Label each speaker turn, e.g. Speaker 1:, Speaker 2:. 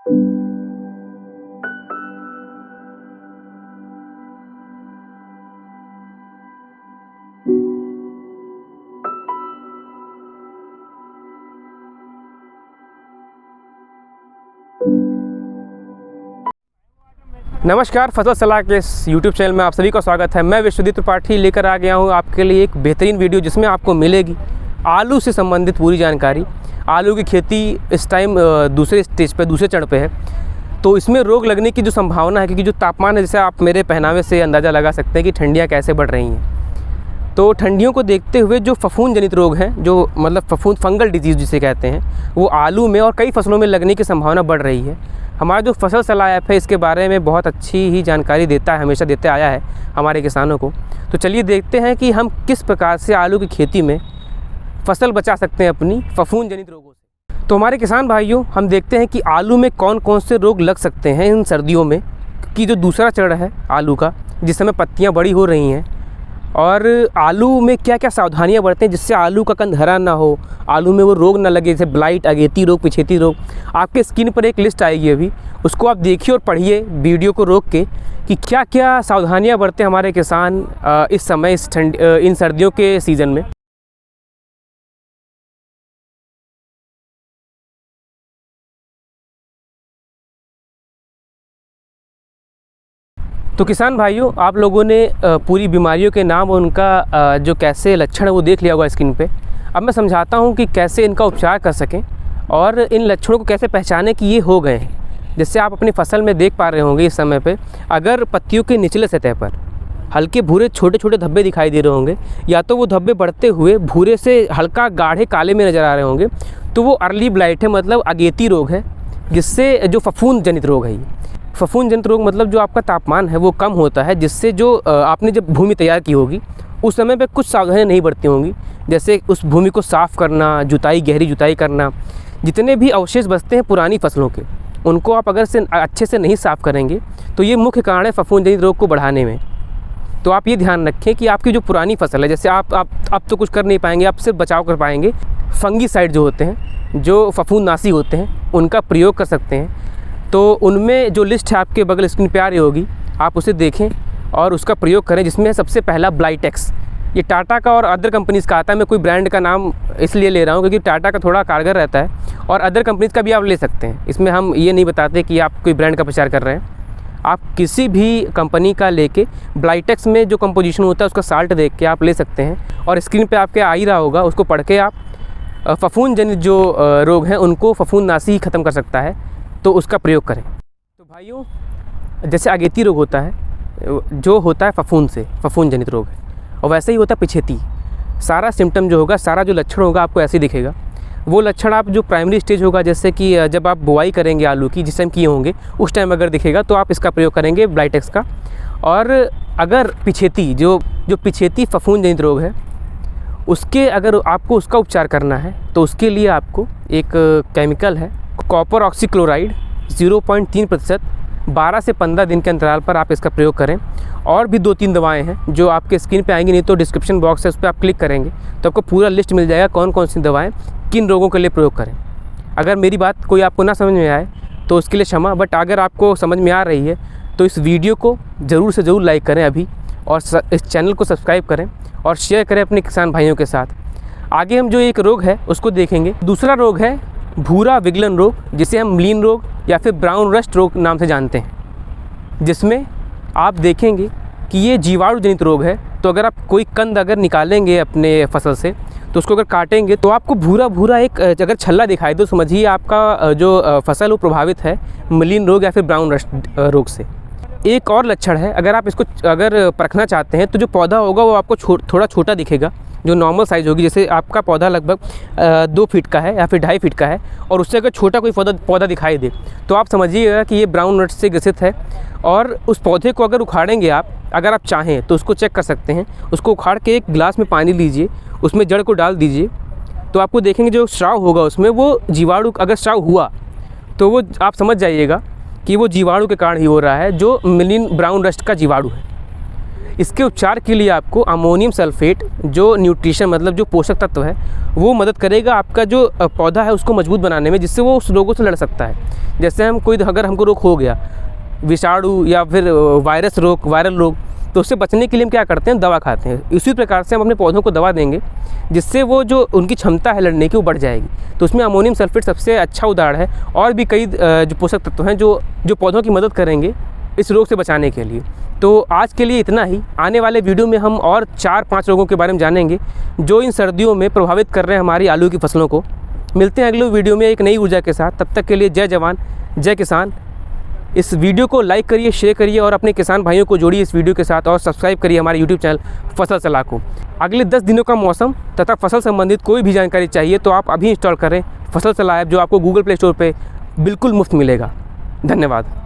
Speaker 1: नमस्कार, फसल सलाह के इस YouTube चैनल में आप सभी का स्वागत है। मैं विश्वजीत त्रिपाठी लेकर आ गया हूँ आपके लिए एक बेहतरीन वीडियो, जिसमें आपको मिलेगी आलू से संबंधित पूरी जानकारी। आलू की खेती इस टाइम दूसरे स्टेज पे, दूसरे चरण पे है, तो इसमें रोग लगने की जो संभावना है, क्योंकि जो तापमान है, जैसे आप मेरे पहनावे से अंदाज़ा लगा सकते हैं कि ठंडियाँ कैसे बढ़ रही हैं। तो ठंडियों को देखते हुए जो फफूंद जनित रोग हैं, जो मतलब फफूंद फंगल डिजीज़ जिसे कहते हैं, वो आलू में और कई फसलों में लगने की संभावना बढ़ रही है। हमारा जो फसल सलाह ऐप है, इसके बारे में बहुत अच्छी ही जानकारी देता है, हमेशा देते आया है हमारे किसानों को। तो चलिए देखते हैं कि हम किस प्रकार से आलू की खेती में फसल बचा सकते हैं अपनी फफूंद जनित रोगों से। तो हमारे किसान भाइयों, हम देखते हैं कि आलू में कौन कौन से रोग लग सकते हैं इन सर्दियों में, कि जो दूसरा चरण है आलू का, जिस समय पत्तियाँ बड़ी हो रही हैं, और आलू में क्या क्या सावधानियां बरतें जिससे आलू का कंद हरा ना हो, आलू में वो रोग ना लगे, जैसे ब्लाइट, अगेती रोग, पिछेती रोग। आपके स्क्रीन पर एक लिस्ट आएगी अभी, उसको आप देखिए और पढ़िए वीडियो को रोक के, कि क्या क्या सावधानियां बरतें हमारे किसान इस समय, इन सर्दियों के सीज़न में। तो किसान भाइयों, आप लोगों ने पूरी बीमारियों के नाम और उनका जो कैसे लक्षण है वो देख लिया होगा स्क्रीन पे। अब मैं समझाता हूँ कि कैसे इनका उपचार कर सकें और इन लक्षणों को कैसे पहचानें कि ये हो गए हैं। जैसे आप अपनी फसल में देख पा रहे होंगे इस समय पे, अगर पत्तियों के निचले सतह पर हल्के भूरे छोटे छोटे धब्बे दिखाई दे रहे होंगे, या तो वो धब्बे बढ़ते हुए भूरे से हल्का गाढ़े काले में नज़र आ रहे होंगे, तो वो अर्ली ब्लाइट है, मतलब अगेती रोग है, जिससे जो फफूंद जनित रोग है। फफूंद जनित रोग मतलब जो आपका तापमान है वो कम होता है, जिससे जो आपने जब भूमि तैयार की होगी उस समय पे कुछ सावधानियाँ नहीं बरती होंगी, जैसे उस भूमि को साफ़ करना, जुताई, गहरी जुताई करना। जितने भी अवशेष बचते हैं पुरानी फसलों के, उनको आप अगर से अच्छे से नहीं साफ़ करेंगे तो ये मुख्य कारण है फफूंद जनित रोग को बढ़ाने में। तो आप ये ध्यान रखें कि आपकी जो पुरानी फसल है, जैसे आप तो कुछ कर नहीं पाएंगे, आप सिर्फ बचाव कर पाएंगे। फंगीसाइड जो होते हैं, जो फफूंदनाशी होते हैं, उनका प्रयोग कर सकते हैं। तो उनमें जो लिस्ट है आपके बगल स्क्रीन पे आ रही होगी, आप उसे देखें और उसका प्रयोग करें, जिसमें सबसे पहला ब्लाइटेक्स। ये टाटा का और अदर कंपनीज़ का आता है। मैं कोई ब्रांड का नाम इसलिए ले रहा हूँ क्योंकि टाटा का थोड़ा कारगर रहता है, और अदर कंपनीज़ का भी आप ले सकते हैं। इसमें हम ये नहीं बताते कि आप कोई ब्रांड का प्रचार कर रहे हैं। आप किसी भी कंपनी का लेके ब्लाइटेक्स में जो कंपोजिशन होता है उसका साल्ट देख के आप ले सकते हैं, और स्क्रीन पर आपके आ ही रहा होगा, उसको पढ़ के आप फफूंद जनित जो रोग हैं उनको फफूंदनाशी ही ख़त्म कर सकता है, तो उसका प्रयोग करें। तो भाइयों, जैसे अगेती रोग होता है, जो होता है फफूंद से, फफूंद जनित रोग है, और वैसे ही होता है पिछेती। सारा सिम्टम जो होगा, सारा जो लक्षण होगा आपको ऐसे ही दिखेगा। वो लक्षण आप जो प्राइमरी स्टेज होगा, जैसे कि जब आप बुआई करेंगे आलू की, जिस टाइम किए होंगे उस टाइम अगर दिखेगा तो आप इसका प्रयोग करेंगे ब्लाइटेक्स का। और अगर पिछेती, जो पिछेती फफूंद जनित रोग है, उसके अगर आपको उसका उपचार करना है तो उसके लिए आपको एक केमिकल है, कॉपर ऑक्सीक्लोराइड 0.3%, 12 से 15 दिन के अंतराल पर आप इसका प्रयोग करें। और भी 2-3 दवाएं हैं जो आपके स्क्रीन पे आएंगी, नहीं तो डिस्क्रिप्शन बॉक्स है, उस पर आप क्लिक करेंगे तो आपको पूरा लिस्ट मिल जाएगा कौन कौन सी दवाएं किन रोगों के लिए प्रयोग करें। अगर मेरी बात कोई आपको ना समझ में आए तो उसके लिए क्षमा, बट अगर आपको समझ में आ रही है तो इस वीडियो को ज़रूर से ज़रूर लाइक करें अभी, और इस चैनल को सब्सक्राइब करें और शेयर करें अपने किसान भाइयों के साथ। आगे हम जो एक रोग है उसको देखेंगे। दूसरा रोग है भूरा विगलन रोग, जिसे हम मलीन रोग या फिर ब्राउन रस्ट रोग नाम से जानते हैं, जिसमें आप देखेंगे कि ये जीवाणु जनित रोग है। तो अगर आप कोई कंद अगर निकालेंगे अपने फसल से, तो उसको अगर काटेंगे तो आपको भूरा भूरा एक अगर छल्ला दिखाई दो, समझिए आपका जो फसल वो प्रभावित है मलीन रोग या फिर ब्राउन रस्ट रोग से। एक और लक्षण है, अगर आप इसको अगर परखना चाहते हैं तो जो पौधा होगा वो आपको थोड़ा छोटा दिखेगा, जो नॉर्मल साइज़ होगी। जैसे आपका पौधा लगभग 2 फीट का है या फिर 2.5 फीट का है, और उससे अगर छोटा कोई पौधा दिखाई दे तो आप समझिएगा कि ये ब्राउन रस्ट से ग्रसित है। और उस पौधे को अगर उखाड़ेंगे आप, अगर आप चाहें तो उसको चेक कर सकते हैं। उसको उखाड़ के एक गिलास में पानी लीजिए, उसमें जड़ को डाल दीजिए, तो आपको देखेंगे जो स्राव होगा उसमें, वो जीवाणु, अगर स्राव हुआ तो वो आप समझ जाइएगा कि वो जीवाणु के कारण ही हो रहा है, जो मलीन ब्राउन रस्ट का जीवाणु है। इसके उपचार के लिए आपको अमोनियम सल्फेट जो न्यूट्रिशन मतलब जो पोषक तत्व है वो मदद करेगा आपका जो पौधा है उसको मजबूत बनाने में, जिससे वो उस रोगों से लड़ सकता है। जैसे अगर हमको रोग हो गया, विषाणु या फिर वायरल रोग, तो उससे बचने के लिए हम क्या करते हैं, दवा खाते हैं। इसी प्रकार से हम अपने पौधों को दवा देंगे जिससे वो जो उनकी क्षमता है लड़ने की वो बढ़ जाएगी। तो उसमें अमोनियम सल्फेट सबसे अच्छा उदाहरण है। और भी कई जो पोषक तत्व हैं जो पौधों की मदद करेंगे इस रोग से बचाने के लिए। तो आज के लिए इतना ही। आने वाले वीडियो में हम और 4-5 रोगों के बारे में जानेंगे जो इन सर्दियों में प्रभावित कर रहे हैं हमारी आलू की फसलों को। मिलते हैं अगले वीडियो में एक नई ऊर्जा के साथ। तब तक के लिए जय जवान जय किसान। इस वीडियो को लाइक करिए, शेयर करिए और अपने किसान भाइयों को जोड़िए इस वीडियो के साथ और सब्सक्राइब करिए हमारे यूट्यूब चैनल फसल सलाह को। अगले 10 दिनों का मौसम तथा फसल संबंधित कोई भी जानकारी चाहिए तो आप अभी इंस्टॉल करें फसल सलाह ऐप, जो आपको गूगल प्ले स्टोर पे बिल्कुल मुफ्त मिलेगा। धन्यवाद।